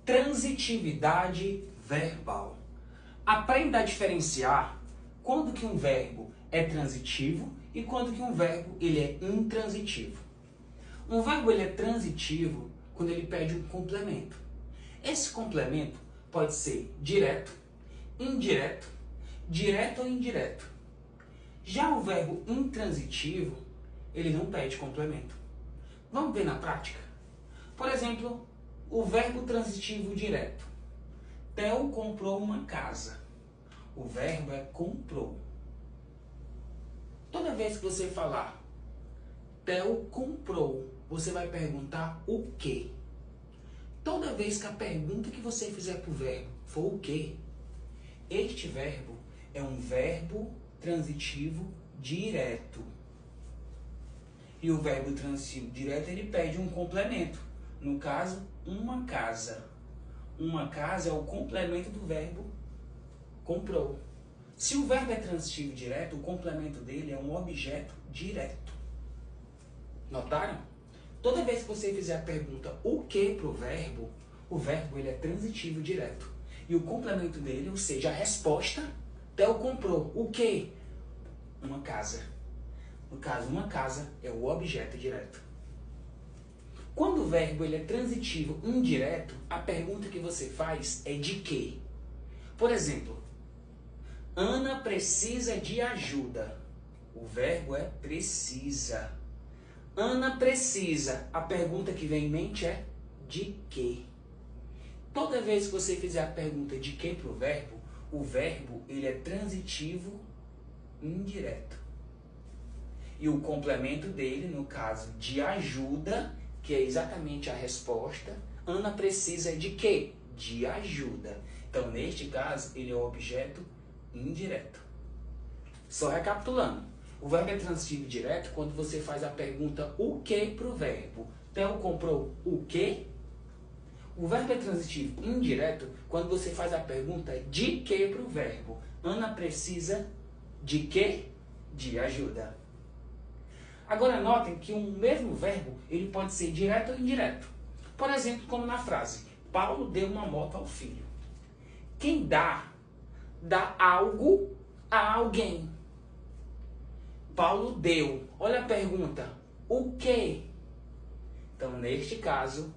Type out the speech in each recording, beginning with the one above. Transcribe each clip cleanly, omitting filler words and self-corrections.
Transitividade verbal. Aprenda a diferenciar quando que um verbo é transitivo e quando que um verbo ele é intransitivo. Um verbo ele é transitivo quando ele pede um complemento. Esse complemento pode ser direto, indireto, direto ou indireto. Já o verbo intransitivo, ele não pede complemento. Vamos ver na prática? Por exemplo, o verbo transitivo direto. Theo comprou uma casa. O verbo é comprou. Toda vez que você falar Theo comprou, você vai perguntar o quê? Toda vez que a pergunta que você fizer para o verbo for o quê, este verbo é um verbo transitivo direto. E o verbo transitivo direto, ele pede um complemento. No caso, uma casa. Uma casa é o complemento do verbo comprou. Se o verbo é transitivo direto, o complemento dele é um objeto direto. Notaram? Toda vez que você fizer a pergunta o que para o verbo ele é transitivo direto. E o complemento dele, ou seja, a resposta, Theo comprou. O que? Uma casa. No caso, uma casa é o objeto direto. Quando o verbo ele é transitivo indireto, a pergunta que você faz é de quê? Por exemplo, Ana precisa de ajuda. O verbo é precisa. Ana precisa. A pergunta que vem em mente é de quê? Toda vez que você fizer a pergunta de quê para o verbo ele é transitivo indireto. E o complemento dele, no caso de ajuda, que é exatamente a resposta, Ana precisa de quê? De ajuda. Então, neste caso, ele é o objeto indireto. Só recapitulando. O verbo é transitivo direto quando você faz a pergunta o que para o verbo. Theo comprou o quê? O verbo é transitivo indireto quando você faz a pergunta de que para o verbo. Ana precisa de quê? De ajuda. Agora notem que um mesmo verbo ele pode ser direto ou indireto. Por exemplo, como na frase, Paulo deu uma moto ao filho. Quem dá algo a alguém. Paulo deu. Olha a pergunta. O quê? Então, neste caso,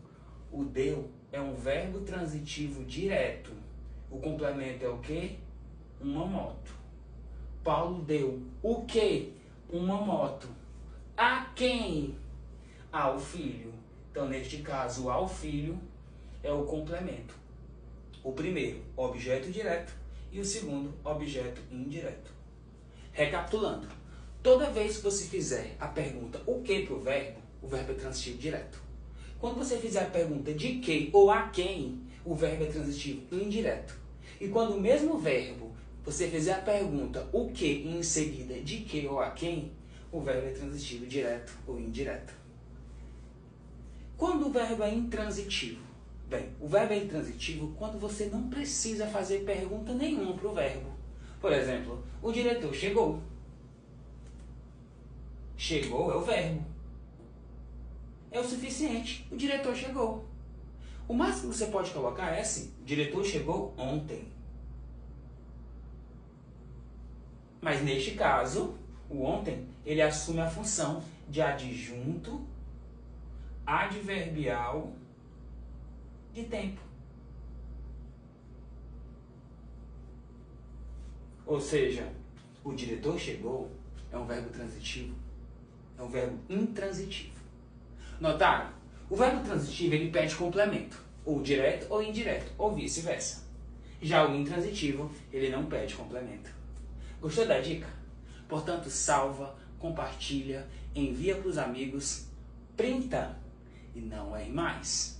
o deu é um verbo transitivo direto. O complemento é o quê? Uma moto. Paulo deu o quê? Uma moto. A quem? Ao filho. Então, neste caso, ao filho é o complemento. O primeiro, objeto direto, e o segundo, objeto indireto. Recapitulando. Toda vez que você fizer a pergunta o que para o verbo é transitivo direto. Quando você fizer a pergunta de que ou a quem, o verbo é transitivo indireto. E quando o mesmo verbo, você fizer a pergunta o que e em seguida de que ou a quem, o verbo é transitivo direto ou indireto. Quando o verbo é intransitivo? Bem, o verbo é intransitivo quando você não precisa fazer pergunta nenhuma para o verbo. Por exemplo, o diretor chegou. Chegou é o verbo. É o suficiente. O diretor chegou. O máximo que você pode colocar é assim: o diretor chegou ontem. Mas neste caso, o ontem, ele assume a função de adjunto adverbial de tempo. Ou seja, o diretor chegou é um verbo transitivo, é um verbo intransitivo. Notaram? O verbo transitivo ele pede complemento, ou direto ou indireto, ou vice-versa. Já o intransitivo, ele não pede complemento. Gostou da dica? Portanto, salva, compartilha, envia para os amigos, printa e não erre mais.